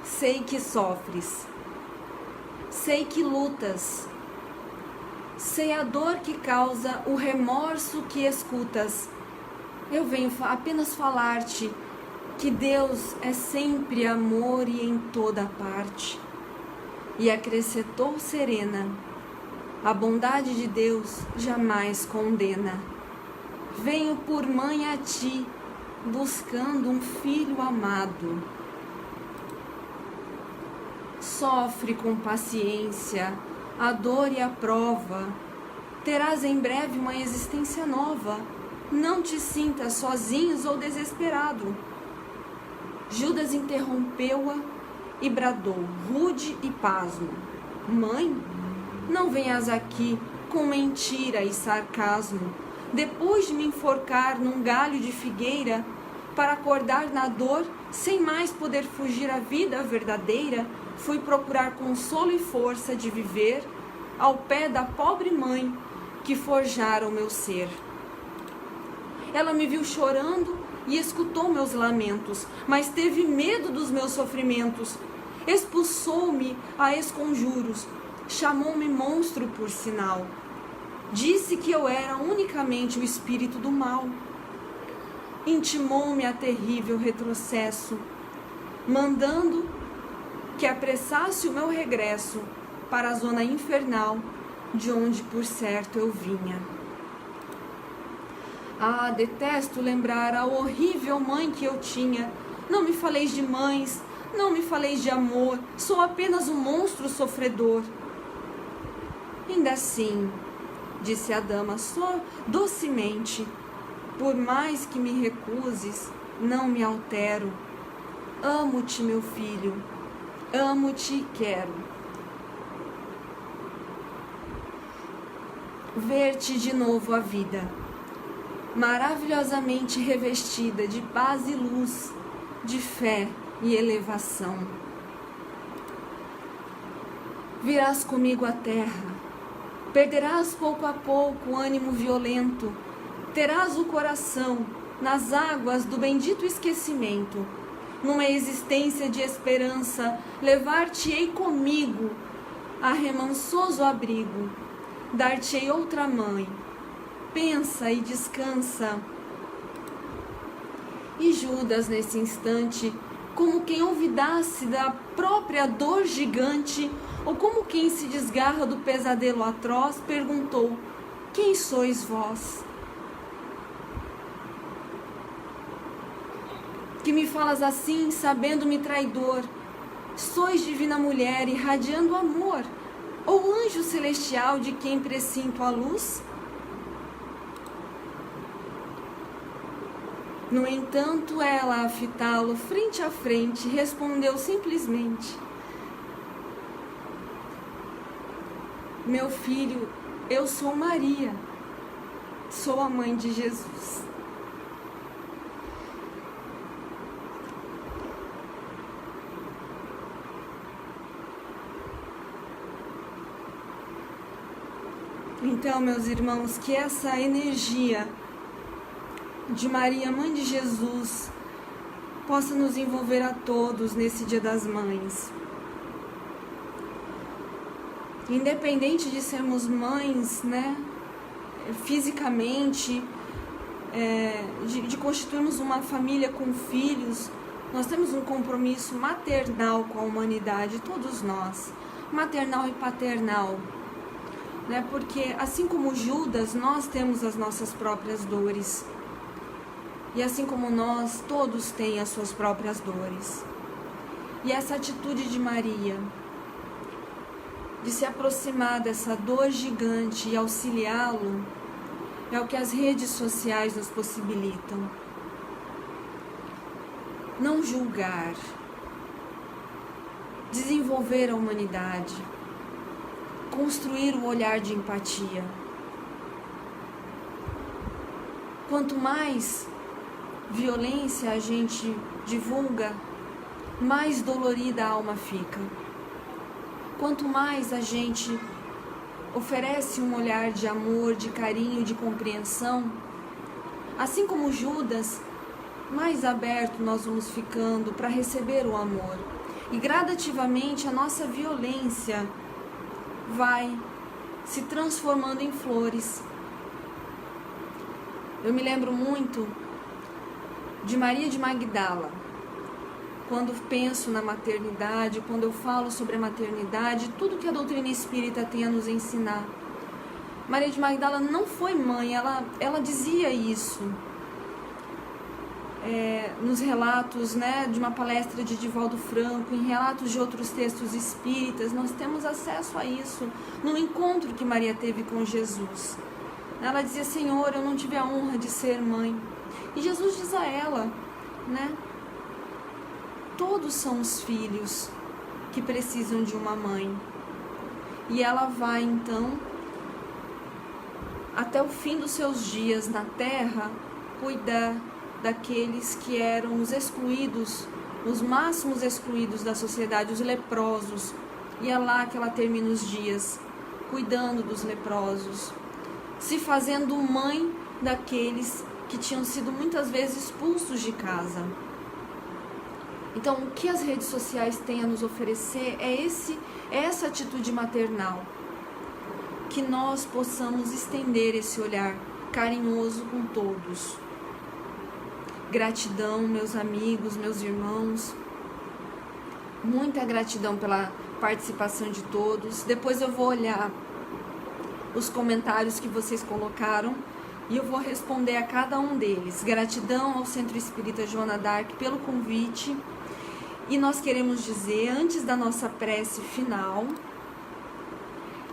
sei que sofres, sei que lutas, sei a dor que causa o remorso que escutas. Eu venho apenas falar-te que Deus é sempre amor e em toda parte. E acrescentou serena: a bondade de Deus jamais condena. Venho por mãe a ti, buscando um filho amado. Sofre com paciência a dor e a prova. Terás em breve uma existência nova. Não te sintas sozinho ou desesperado. Judas interrompeu-a e bradou, rude e pasmo: mãe, não venhas aqui com mentira e sarcasmo, depois de me enforcar num galho de figueira, para acordar na dor, sem mais poder fugir à vida verdadeira, fui procurar consolo e força de viver ao pé da pobre mãe que forjara o meu ser. Ela me viu chorando e escutou meus lamentos, mas teve medo dos meus sofrimentos. Expulsou-me a esconjuros, chamou-me monstro por sinal. Disse que eu era unicamente o espírito do mal. Intimou-me a terrível retrocesso, mandando que apressasse o meu regresso para a zona infernal, de onde por certo eu vinha. Ah, detesto lembrar a horrível mãe que eu tinha. Não me faleis de mães, não me faleis de amor, sou apenas um monstro sofredor. Ainda assim, disse a dama docemente, por mais que me recuses, não me altero. Amo-te, meu filho, amo-te e quero. Ver-te de novo a vida, maravilhosamente revestida de paz e luz, de fé e elevação. Virás comigo à terra, perderás pouco a pouco o ânimo violento, terás o coração nas águas do bendito esquecimento, numa existência de esperança, levar-te-ei comigo a remansoso abrigo, dar-te-ei outra mãe. Pensa e descansa. E Judas, nesse instante, como quem olvidasse da própria dor gigante, ou como quem se desgarra do pesadelo atroz, perguntou: quem sois vós? Que me falas assim, sabendo-me traidor? Sois divina mulher, irradiando amor, ou anjo celestial de quem presinto a luz? No entanto, ela, a fitá-lo frente a frente, respondeu simplesmente: meu filho, eu sou Maria, sou a mãe de Jesus. Então, meus irmãos, que essa energia de Maria, mãe de Jesus, possa nos envolver a todos nesse Dia das Mães. Independente de sermos mães, né, fisicamente, de constituirmos uma família com filhos, nós temos um compromisso maternal com a humanidade, todos nós, maternal e paternal, né, porque assim como Judas, nós temos as nossas próprias dores. E assim como nós, todos têm as suas próprias dores. E essa atitude de Maria, de se aproximar dessa dor gigante e auxiliá-lo, é o que as redes sociais nos possibilitam. Não julgar, desenvolver a humanidade, construir o olhar de empatia. Quanto mais violência a gente divulga, mais dolorida a alma fica. Quanto mais a gente oferece um olhar de amor, de carinho, de compreensão, assim como Judas, mais aberto nós vamos ficando para receber o amor. E gradativamente a nossa violência vai se transformando em flores. Eu me lembro muito de Maria de Magdala, quando penso na maternidade, quando eu falo sobre a maternidade, tudo que a doutrina espírita tem a nos ensinar. Maria de Magdala não foi mãe, ela dizia isso. Nos relatos, né, de uma palestra de Divaldo Franco, em relatos de outros textos espíritas, nós temos acesso a isso, no encontro que Maria teve com Jesus. Ela dizia: Senhor, eu não tive a honra de ser mãe. E Jesus diz a ela, né, todos são os filhos que precisam de uma mãe. E ela vai, então, até o fim dos seus dias na terra, cuidar daqueles que eram os excluídos, os máximos excluídos da sociedade, os leprosos. E é lá que ela termina os dias, cuidando dos leprosos, se fazendo mãe daqueles que tinham sido muitas vezes expulsos de casa. Então, o que as redes sociais têm a nos oferecer é essa atitude maternal, que nós possamos estender esse olhar carinhoso com todos. Gratidão, meus amigos, meus irmãos, muita gratidão pela participação de todos. Depois eu vou olhar os comentários que vocês colocaram e eu vou responder a cada um deles. Gratidão ao Centro Espírita Joana d'Arc pelo convite. E nós queremos dizer, antes da nossa prece final,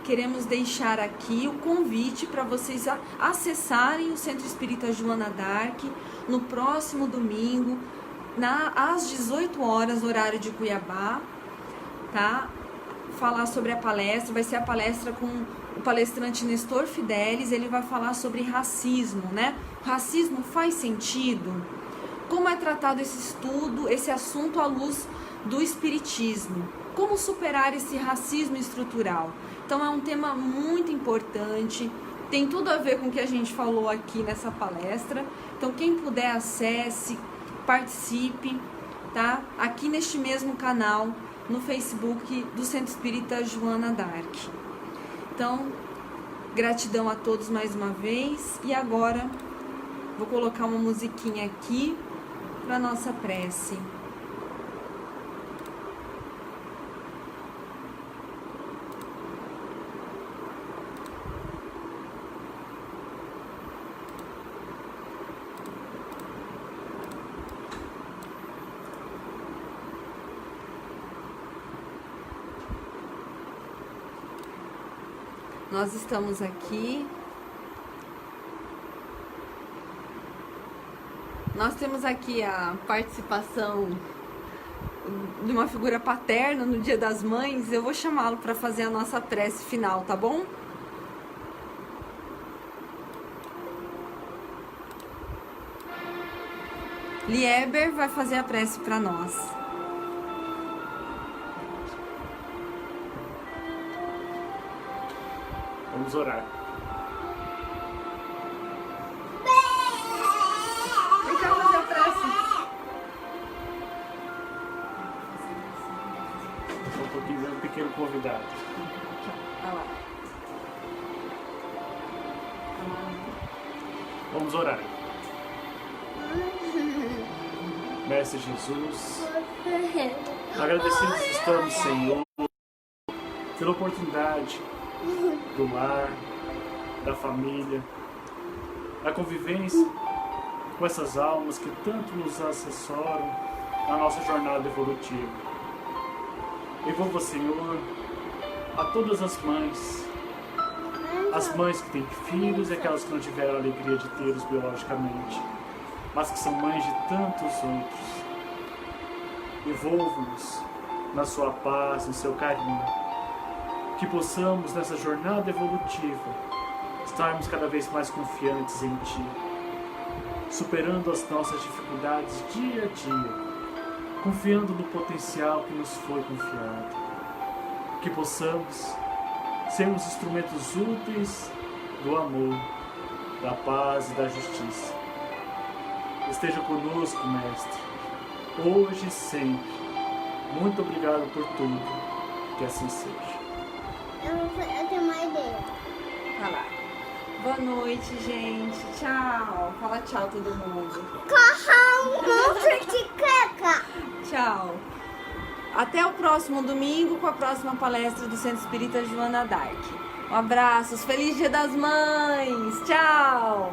queremos deixar aqui o convite para vocês acessarem o Centro Espírita Joana d'Arc no próximo domingo, às 18 horas, horário de Cuiabá, tá? Falar sobre a palestra, vai ser a palestra com o palestrante Nestor Fidelis. Ele vai falar sobre racismo, né? Racismo faz sentido? Como é tratado esse estudo, esse assunto à luz do espiritismo? Como superar esse racismo estrutural? Então é um tema muito importante, tem tudo a ver com o que a gente falou aqui nessa palestra. Então quem puder, acesse, participe, tá? Aqui neste mesmo canal, no Facebook do Centro Espírita Joana d'Arc. Então, gratidão a todos mais uma vez. E agora, vou colocar uma musiquinha aqui para nossa prece. Nós estamos aqui. Nós temos aqui a participação de uma figura paterna no Dia das Mães. Eu vou chamá-lo para fazer a nossa prece final, tá bom? Lieber vai fazer a prece para nós. Vamos orar. Vem cá fazer a prece. Um pouquinho, um pequeno convidado. Olha lá. Vamos orar. Mestre Jesus, agradecidos estamos, Senhor, pela oportunidade do lar, da família, da convivência com essas almas que tanto nos assessoram na nossa jornada evolutiva. Envolva, Senhor, a todas as mães que têm filhos e aquelas que não tiveram a alegria de tê-los biologicamente, mas que são mães de tantos outros. Envolva-nos na sua paz, no seu carinho. Que possamos, nessa jornada evolutiva, estarmos cada vez mais confiantes em Ti, superando as nossas dificuldades dia a dia, confiando no potencial que nos foi confiado. Que possamos sermos instrumentos úteis do amor, da paz e da justiça. Esteja conosco, Mestre, hoje e sempre. Muito obrigado por tudo, que assim seja. Eu tenho uma ideia. Vai lá. Boa noite, gente. Tchau. Fala tchau, todo mundo. Corra um monstro de caca. Tchau. Até o próximo domingo com a próxima palestra do Centro Espírita Joana d'Arc. Um abraço. Feliz Dia das Mães. Tchau.